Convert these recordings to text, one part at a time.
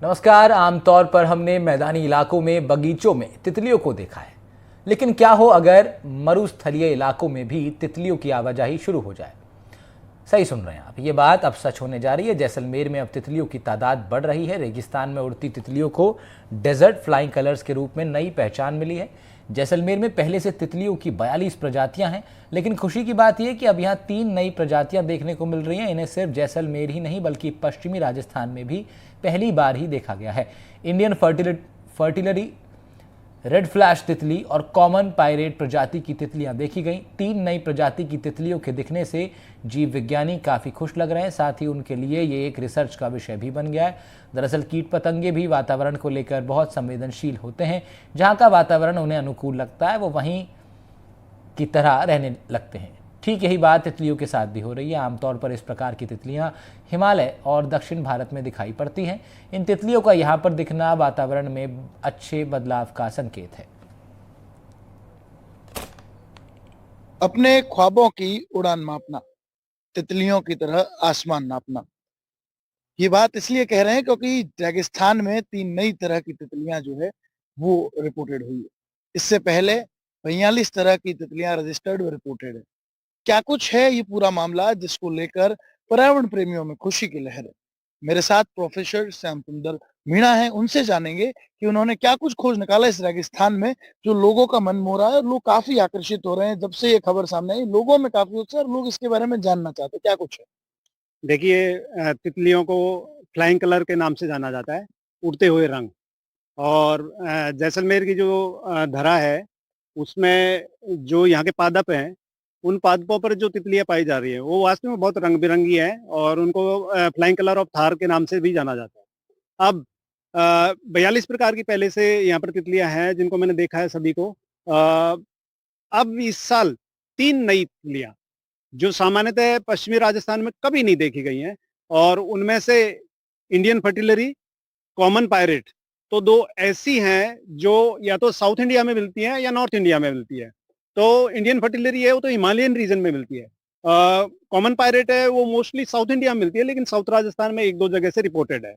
नमस्कार। आमतौर पर हमने मैदानी इलाकों में बगीचों में तितलियों को देखा है, लेकिन क्या हो अगर मरुस्थलीय इलाकों में भी तितलियों की आवाजाही शुरू हो जाए। सही सुन रहे हैं आप, ये बात अब सच होने जा रही है। जैसलमेर में अब तितलियों की तादाद बढ़ रही है। रेगिस्तान में उड़ती तितलियों को डेजर्ट फ्लाइंग कलर्स के रूप में नई पहचान मिली है। जैसलमेर में पहले से तितलियों की 42 प्रजातियां हैं, लेकिन खुशी की बात यह कि अब यहाँ 3 नई प्रजातियां देखने को मिल रही हैं। इन्हें सिर्फ जैसलमेर ही नहीं बल्कि पश्चिमी राजस्थान में भी पहली बार ही देखा गया है। इंडियन फर्टिलरी, रेड फ्लैश तितली और कॉमन पायरेट प्रजाति की तितलियां देखी गईं। 3 नई प्रजाति की तितलियों के दिखने से जीव विज्ञानी काफ़ी खुश लग रहे हैं। साथ ही उनके लिए ये एक रिसर्च का विषय भी बन गया है। दरअसल कीट पतंगे भी वातावरण को लेकर बहुत संवेदनशील होते हैं। जहाँ का वातावरण उन्हें अनुकूल लगता है वो वहीं की तरह रहने लगते हैं। ठीक यही बात तितलियों के साथ भी हो रही है। आमतौर पर इस प्रकार की तितलियां हिमालय और दक्षिण भारत में दिखाई पड़ती हैं। इन तितलियों का यहाँ पर दिखना वातावरण में अच्छे बदलाव का संकेत है। अपने ख्वाबों की उड़ान मापना, तितलियों की तरह आसमान नापना। ये बात इसलिए कह रहे हैं क्योंकि रेगिस्तान में 3 नई तरह की तितलियां जो है वो रिपोर्टेड हुई है। इससे पहले 42 तरह की तितलियां रजिस्टर्ड व रिपोर्टेड है। क्या कुछ है ये पूरा मामला जिसको लेकर पर्यावरण प्रेमियों में खुशी की लहर है। मेरे साथ प्रोफेसर श्याम सुंदर मीणा है, उनसे जानेंगे कि उन्होंने क्या कुछ खोज निकाला इस रेगिस्तान में जो लोगों का मन मोह रहा है और लोग काफी आकर्षित हो रहे हैं। जब से ये खबर सामने आई लोगों में काफी उत्साह और लोग इसके बारे में जानना चाहते हैं। क्या कुछ है? देखिए, तितलियों को फ्लाइंग कलर के नाम से जाना जाता है, उड़ते हुए रंग। और जैसलमेर की जो धरा है, उसमें जो यहाँ के पादप हैं, उन पादपों पर जो तितलियाँ पाई जा रही हैं, वो वास्तव में बहुत रंग-बिरंगी हैं और उनको फ्लाइंग कलर ऑफ थार के नाम से भी जाना जाता है। अब 42 प्रकार की पहले से यहाँ पर तितलियाँ हैं, जिनको मैंने देखा है सभी को। अब इस साल 3 नई तितलियाँ जो सामान्यतः पश्चिमी राजस्थान में कभी नहीं देखी गई हैं, और उनमें से इंडियन फर्टिलरी, कॉमन पायरेट, तो 2 ऐसी हैं जो या तो साउथ इंडिया में मिलती हैं या नॉर्थ इंडिया में मिलती है। तो इंडियन फर्टिलरी है वो तो हिमालयन रीजन में मिलती है। कॉमन पायरेट है वो मोस्टली साउथ इंडिया में मिलती है, लेकिन साउथ राजस्थान में 1-2 जगह से रिपोर्टेड है।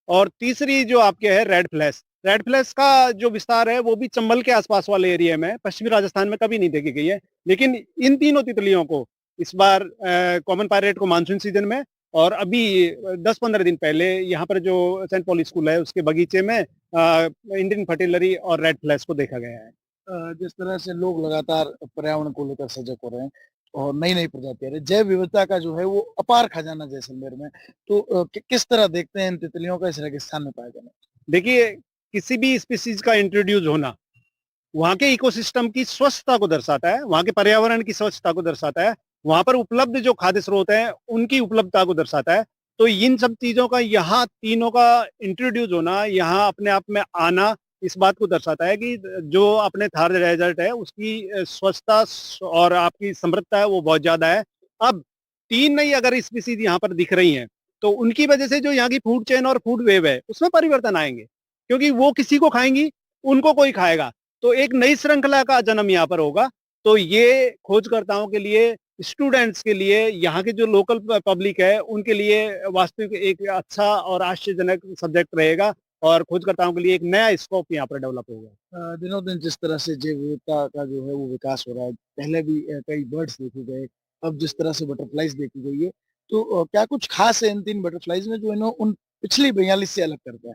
और तीसरी जो आपके है रेड फ्लैश का जो विस्तार है वो भी चंबल के आसपास वाले एरिया में, पश्चिमी राजस्थान में कभी नहीं देखी गई है। लेकिन इन तीनों तितलियों को इस बार कॉमन पायरेट को मानसून सीजन में, और अभी 10-15 दिन पहले यहाँ पर जो सेंट पॉल स्कूल है उसके बगीचे में इंडियन फर्टिलरी और रेड फ्लैश को देखा गया है। जिस तरह से लोग लगातार पर्यावरण को लेकर सजग हो रहे हैं और नई नई प्रजातियां आ रही हैं, जैव विविधता का जो है वो अपार खजाना जैसलमेर में, तो किस तरह देखते हैं इन तितलियों का इस रेगिस्तान में पाया जाना? देखिए, किसी भी स्पीसीज का इंट्रोड्यूस होना वहाँ के इकोसिस्टम की स्वच्छता को दर्शाता है, वहाँ के पर्यावरण की स्वच्छता को दर्शाता है, वहाँ पर उपलब्ध जो खाद्य स्रोत हैं, उनकी उपलब्धता को दर्शाता है। तो इन सब चीज़ों का यहाँ तीनों का इंट्रोड्यूस होना, यहाँ अपने आप में आना, इस बात को दर्शाता है कि जो अपने थार डेजर्ट है, उसकी स्वच्छता और आपकी समृद्धता है, वो बहुत ज़्यादा है। अब 3 नई अगर स्पीसीज यहाँ पर दिख रही हैं, तो उनकी वजह से जो यहाँ की फूड चेन और फूड वेव है, उसमें परिवर्तन आएँगे। क्योंकि वो किसी को खाएँगी, उनको कोई खाएगा। तो एक नई श्रृंखला का जन्म यहाँ पर होगा। तो ये खोजकर्ताओं के लिए, स्टूडेंट्स के लिए, यहाँ के जो लोकल पब्लिक है, उनके लिए वास्तविक एक अच्छा और आश्चर्यजनक सब्जेक्ट रहेगा, और खोजकर्ताओं के लिए एक नया स्कोप यहाँ पर डेवलप होगा। दिनों दिन जिस तरह से जैव विविधता का जो है वो विकास हो रहा है, पहले भी कई बर्ड्स देखे गए, अब जिस तरह से बटरफ्लाइज देखी गई है, तो क्या कुछ खास है इन 3 बटरफ्लाइज में जो इन्हें उन पिछली 42 से अलग करता है?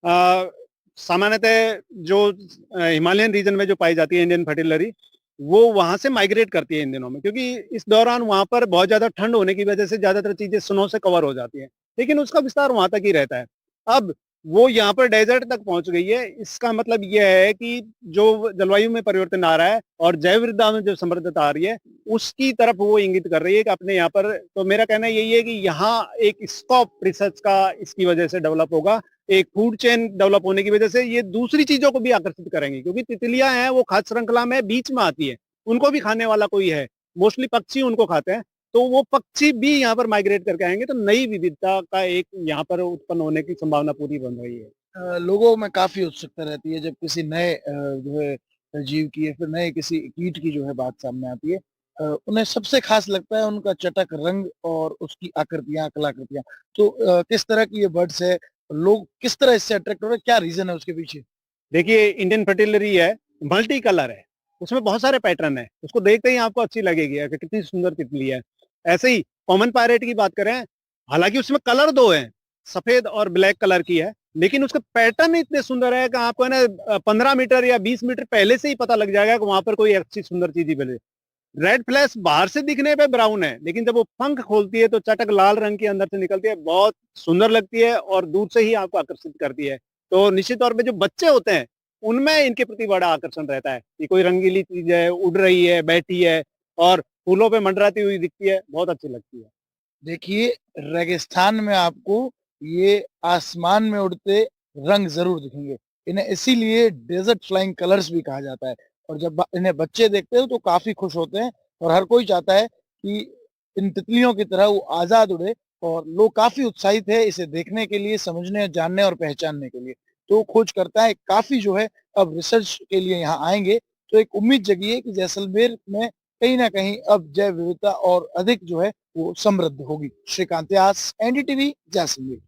अ, सामान्यतः जो हिमालयन रीजन में जो पाई जाती है इंडियन फर्टिलरी, वो वहाँ से माइग्रेट करती है इन दिनों में, क्योंकि इस दौरान वहाँ पर बहुत ज़्यादा ठंड होने की वजह से ज़्यादातर चीज़ें स्नो से कवर हो जाती हैं, लेकिन उसका विस्तार वहाँ तक ही रहता है। अब वो यहाँ पर डेजर्ट तक पहुँच गई है, इसका मतलब ये है कि जो जलवायु में परिवर्तन आ रहा है और जैव विविधता में जो समृद्धता आ रही है, उसकी तरफ वो इंगित कर रही है कि अपने यहाँ पर, तो मेरा कहना यही है कि यहाँ एक स्कोप रिसर्च का इसकी वजह से डेवलप होगा। एक फूड चेन डेवलप होने की वजह से ये दूसरी चीजों को भी आकर्षित करेंगी, क्योंकि तितलियां हैं वो खाद्य श्रृंखला में बीच में आती है, उनको भी खाने वाला कोई है, मोस्टली पक्षी उनको खाते हैं, तो वो पक्षी भी यहाँ पर माइग्रेट करके आएंगे, तो नई विविधता का एक यहाँ पर उत्पन्न होने की संभावना पूरी बन रही है। लोगों में काफी उत्सुकता रहती है जब किसी नए जो है जीव की या फिर नए किसी कीट की जो है बात सामने आती है। उन्हें सबसे खास लगता है उनका चटक रंग और उसकी आकृतियां, कलाकृतियां। तो किस तरह की ये बर्ड्स है लोग किस तरह इससे अट्रैक्ट हो रहे हैं, क्या रीजन है उसके पीछे? देखिए, इंडियन फर्टिलरी है, मल्टी कलर है, उसमें बहुत सारे पैटर्न है, उसको देखते ही आपको अच्छी लगेगी कि कितनी सुंदर तितली है। ऐसे ही कॉमन पैरेट की बात करें, हालांकि उसमें कलर दो हैं, सफेद और ब्लैक कलर की है, लेकिन उसके पैटर्न इतने सुंदर है कि आपको है ना 15 मीटर या 20 मीटर पहले से ही पता लग जाएगा कि वहां पर कोई अच्छी सुंदर चीज ही मिले। रेड फ्लैश बाहर से दिखने पे ब्राउन है, लेकिन जब वो पंख खोलती है तो चटक लाल रंग की अंदर से निकलती है, बहुत सुंदर लगती है और दूर से ही आपको आकर्षित करती है। तो निश्चित तौर पे जो बच्चे होते हैं उनमें इनके प्रति बड़ा आकर्षण रहता है कि कोई रंगीली चीज है, उड़ रही है, बैठी है और फूलों पे मंडराती हुई दिखती है, बहुत अच्छी लगती है। देखिए, रेगिस्तान में आपको ये आसमान में उड़ते रंग ज़रूर दिखेंगे। इन्हें इसीलिए डेज़र्ट फ्लाइंग कलर्स भी कहा जाता है और जब इन्हें बच्चे देखते हैं तो काफ़ी खुश होते हैं और हर कोई चाहता है कि इन तितलियों की तरह वो आज़ाद उड़े और लोग काफ़ी उत्साहित हैं इसे देखने के लिए, समझने, जानने और पहचानने के लिए। तो खोजकर्ता है काफ़ी जो है अब रिसर्च के लिए यहाँ आएँगे, तो एक उम्मीद जगी है कि जैसलमेर में कहीं न कहीं अब जैव विविधता और अधिक जो है वो समृद्ध होगी। श्रीकांत व्यास, एनडीटीवी, जैसलमेर।